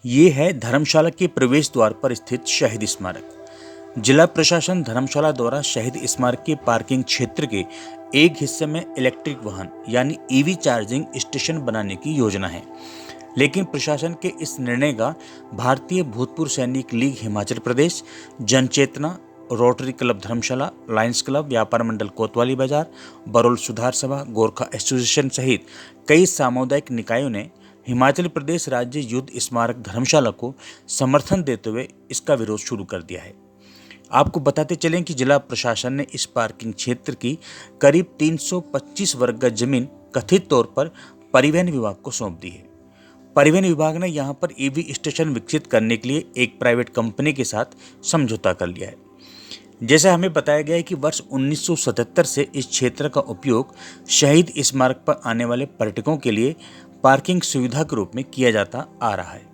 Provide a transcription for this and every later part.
ये है धर्मशाला के प्रवेश द्वार पर स्थित शहीद स्मारक। जिला प्रशासन धर्मशाला द्वारा शहीद स्मारक के पार्किंग क्षेत्र के एक हिस्से में इलेक्ट्रिक वाहन यानी ईवी चार्जिंग स्टेशन बनाने की योजना है, लेकिन प्रशासन के इस निर्णय का भारतीय भूतपूर्व सैनिक लीग हिमाचल प्रदेश, जनचेतना, रोटरी क्लब धर्मशाला, लायंस क्लब, व्यापार मंडल कोतवाली बाजार, बरोल सुधार सभा, गोरखा एसोसिएशन सहित कई सामुदायिक निकायों ने हिमाचल प्रदेश राज्य युद्ध स्मारक धर्मशाला को समर्थन देते हुए इसका विरोध शुरू कर दिया है। आपको बताते चलें कि जिला प्रशासन ने इस पार्किंग क्षेत्र की करीब 325 वर्ग गज जमीन कथित तौर पर परिवहन विभाग को सौंप दी है। परिवहन विभाग ने यहां पर ईवी स्टेशन विकसित करने के लिए एक प्राइवेट कंपनी के साथ समझौता कर लिया है। जैसा हमें बताया गया है कि वर्ष 1977 से इस क्षेत्र का उपयोग शहीद स्मारक पर आने वाले पर्यटकों के लिए पार्किंग सुविधा के रूप में किया जाता आ रहा है।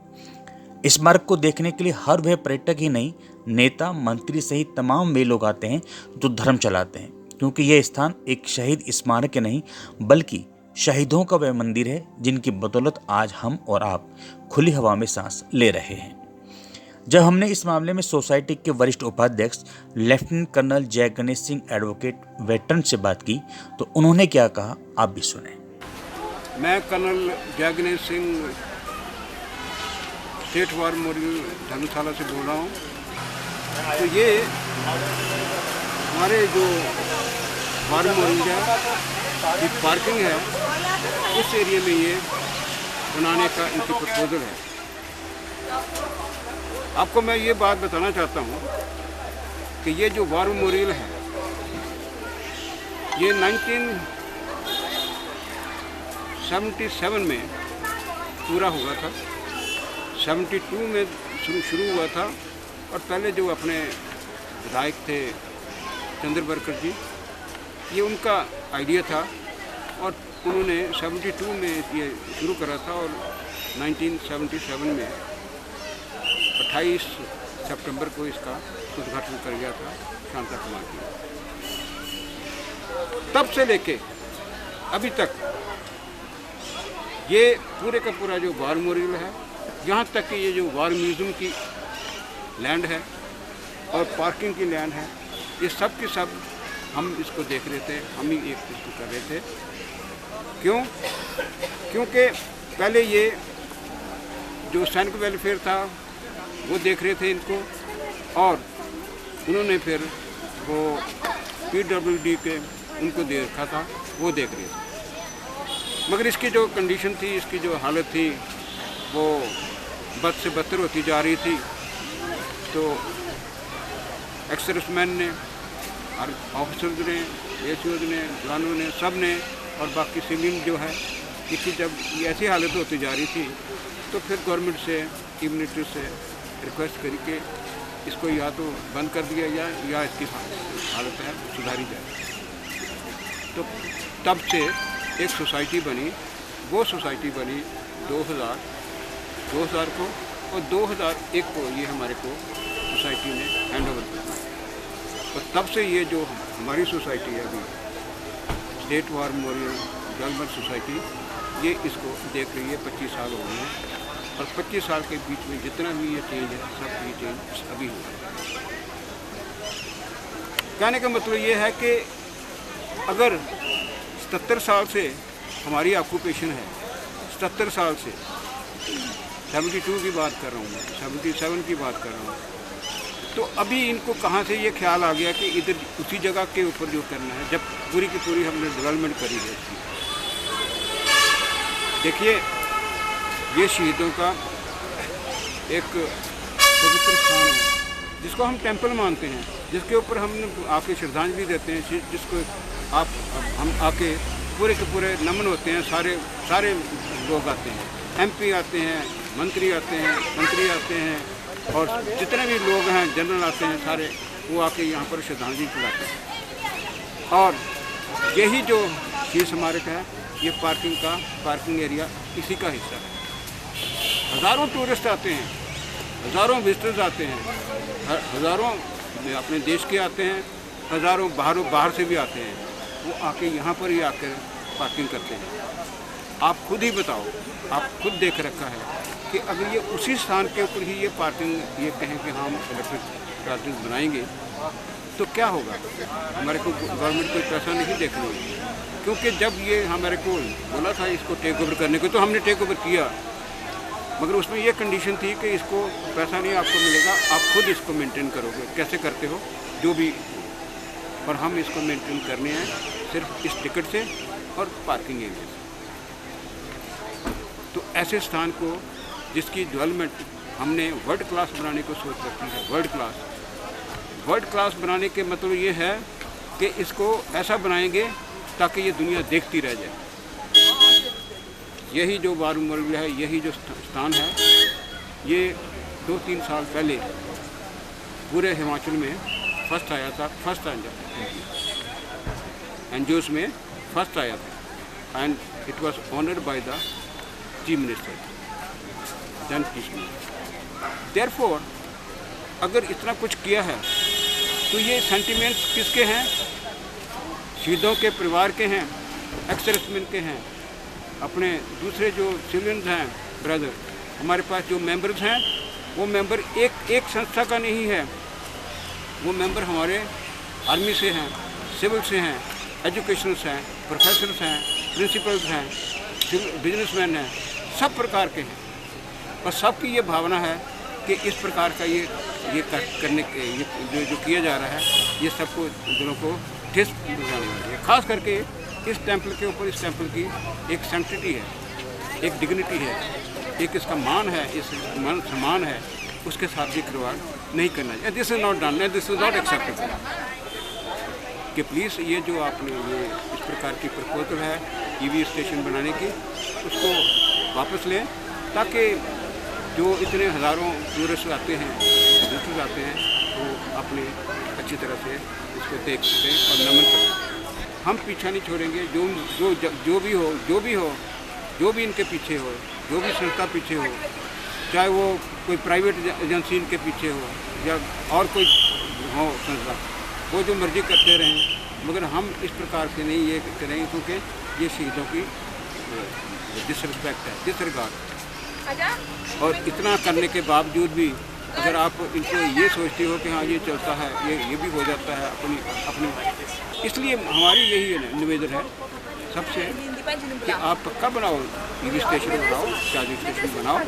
स्मारक को देखने के लिए हर वह पर्यटक ही नहीं, नेता, मंत्री सहित तमाम वे लोग आते हैं जो धर्म चलाते हैं, क्योंकि यह स्थान एक शहीद स्मारक नहीं बल्कि शहीदों का वह मंदिर है जिनकी बदौलत आज हम और आप खुली हवा में सांस ले रहे हैं। जब हमने इस मामले में सोसाइटी के वरिष्ठ उपाध्यक्ष lieutenant colonel Jai Ganesh Singh advocate veteran से बात की तो उन्होंने क्या कहा, आप भी सुने। मैं colonel Jai Ganesh Singh state war memorial Dharamshala से बोल रहा हूँ। तो ये हमारे जो वार मेमोरियल है, ये पार्किंग है, उस एरिया में ये बनाने का इनकी प्रपोजल है। आपको मैं ये बात बताना चाहता हूँ कि ये जो वार मेमोरियल है ये 1977 में पूरा हुआ था, 72 में शुरू हुआ था। और पहले जो अपने विधायक थे चंद्रवर्कर जी, ये उनका आइडिया था और उन्होंने 72 में ये शुरू करा था और 1977 में 28 सितंबर को इसका उद्घाटन कर गया था शांता कुमार जी। तब से लेके अभी तक ये पूरे का पूरा जो वार मेमोरियल है, यहाँ तक कि ये जो वार म्यूज़ियम की लैंड है और पार्किंग की लैंड है, ये सब के सब हम इसको देख रहे थे, हम ही एक इसको कर रहे थे। क्यों? क्योंकि पहले ये जो सैनिक वेलफेयर था वो देख रहे थे इनको, और उन्होंने फिर वो PWD के उनको दे रखा था, वो देख रहे थे। मगर इसकी जो कंडीशन थी, इसकी जो हालत थी, वो बद से बदतर होती जा रही थी। तो एक्स-सर्विसमैन ने, ऑफिसर्स ने, ACOs ने, जवानों ने, सब ने, और बाकी सिविलियन जो है, इसकी जब ऐसी हालत होती जा रही थी तो फिर गवर्नमेंट से, चीफ मिनिस्टर से रिक्वेस्ट करके इसको या तो बंद कर दिया जाए या इसकी हालत है सुधारी जाए। तो तब से एक सोसाइटी बनी, वो सोसाइटी बनी 2000 को, और 2001 को ये हमारे को सोसाइटी ने हैंड ओवर किया। और तब से ये जो हमारी सोसाइटी है अभी state war memorial development society, ये इसको देख रही है। 25 साल हो गए हैं और 25 साल के बीच में जितना भी ये चेंज है, सब ये चेंज अभी हुआ है। कहने का मतलब ये है कि अगर 77 साल से हमारी ऑक्यूपेशन है, 77 साल से, 72 की बात कर रहा हूँ मैं, 77 की बात कर रहा हूँ, तो अभी इनको कहाँ से ये ख्याल आ गया कि इधर उसी जगह के ऊपर जो करना है, जब पूरी की पूरी हमने डेवलपमेंट करी है इसकी। देखिए, ये शहीदों का एक पवित्र स्थान है जिसको हम टेंपल मानते हैं, जिसके ऊपर हम आके श्रद्धांजलि देते हैं, जिसको हम आके पूरे के पूरे नमन होते हैं। सारे लोग आते हैं, MP आते हैं, मंत्री आते हैं और जितने भी लोग हैं, जनरल आते हैं, सारे वो आके यहाँ पर श्रद्धांजलि चढ़ाते हैं। और यही जो शहीद स्मारक है, ये पार्किंग एरिया इसी का हिस्सा है। हज़ारों टूरिस्ट आते हैं, हज़ारों विजिटर्स आते हैं, हज़ारों अपने देश के आते हैं, हज़ारों बाहर से भी आते हैं। वो आके यहाँ पर ही आकर पार्किंग करते हैं। आप खुद ही बताओ, आप खुद देख रखा है कि कि अगर ये उसी स्थान के ऊपर ही ये पार्किंग ये कहें कि हम इलेक्ट्रिक पार्किंग बनाएंगे तो क्या होगा? हमारे को गवर्नमेंट कोई पैसा नहीं देख रही है, क्योंकि जब ये हमारे को बोला था इसको टेक ओवर करने को तो हमने टेक ओवर किया, मगर उसमें ये कंडीशन थी कि इसको पैसा नहीं आपको मिलेगा, आप खुद इसको मेंटेन करोगे, कैसे करते हो जो भी, और हम इसको मेंटेन करने हैं सिर्फ इस टिकट से और पार्किंग एरिया से। तो ऐसे स्थान को जिसकी डेवलपमेंट हमने वर्ल्ड क्लास बनाने को सोच रखी है, वर्ल्ड क्लास बनाने के मतलब ये है कि इसको ऐसा बनाएंगे ताकि ये दुनिया देखती रह जाए। यही जो वारुमल है, यही जो स्थान है, ये 2-3 साल पहले पूरे हिमाचल में फर्स्ट आया था, फर्स्ट एनजीओस में फर्स्ट आया था, and it was honoured by the chief minister जन किशन। देयरफॉर अगर इतना कुछ किया है तो ये सेंटिमेंट्स किसके हैं? शहीदों के परिवार के हैं, एक्स सर्विसमैन के हैं, अपने दूसरे जो सिविलियंस हैं ब्रदर, हमारे पास जो मेंबर्स हैं वो मेंबर एक संस्था का नहीं है, वो मेंबर हमारे आर्मी से हैं, सिविल से हैं, एजुकेशनल्स हैं, प्रोफेसर्स हैं, प्रिंसिपल्स हैं, बिजनेसमैन हैं, सब प्रकार के हैं, और सबकी ये भावना है कि इस प्रकार का ये करने के जो किया जा रहा है ये सबको दिलों को ठेस पहुंचाने वाली है। खास करके इस टेम्पल के ऊपर, इस टेम्पल की एक सेंटिटी है, एक डिग्निटी है, एक इसका मान है, इस मान सम्मान है, उसके साथ भी खिलवाड़ नहीं करना चाहिए। This is not done, this is not acceptable कि प्लीज़ ये जो आपने ये इस प्रकार की प्रपोजल है ईवी स्टेशन बनाने की, उसको वापस लें ताकि जो इतने हज़ारों टूरिस्ट आते हैं, विजिटर्स आते हैं, वो अपने अच्छी तरह से इसको देख सकें और नमन करें। हम पीछा नहीं छोड़ेंगे, जो भी इनके पीछे हो, जो भी संस्था पीछे हो, चाहे वो कोई प्राइवेट एजेंसी इनके पीछे हो या और कोई हो संस्था, वो जो मर्जी करते रहें, मगर हम इस प्रकार से नहीं ये करेंगे क्योंकि ये शहीदों की डिसरिस्पेक्ट है, डिसरिगार्ड। और इतना करने के बावजूद भी अगर आप इनको ये सोचते हो कि हाँ ये चलता है, ये भी हो जाता है अपनी, इसलिए हमारी यही निवेदन है सबसे कि आप पक्का बनाओ, ईवी स्टेशन बनाओ, चार्जिंग स्टेशन बनाओ,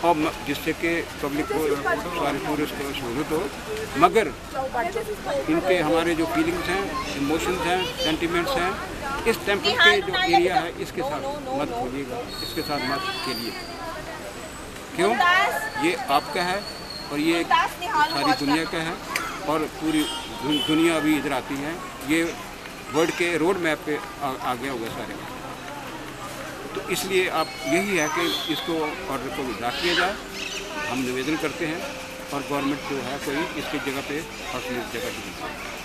और जिससे कि पब्लिक को, सारे टूरिस्ट को सहूलत हो, मगर इनके हमारे जो फीलिंग्स हैं, इमोशंस हैं, सेंटिमेंट्स हैं, इस टेम्पल के जो एरिया है इसके साथ मत भूलिएगा, इसके साथ मत खेलिए। क्यों? ये आपका है और ये सारी दुनिया का है, और पूरी दुनिया अभी इधर आती है, ये वर्ल्ड के रोड मैप पे आ गया होगा सारे। तो इसलिए आप यही है कि इसको ऑर्डर को विड्रा किया जाए, हम निवेदन करते हैं, और गवर्नमेंट जो है कोई इसकी जगह पे और जगह दी जाए।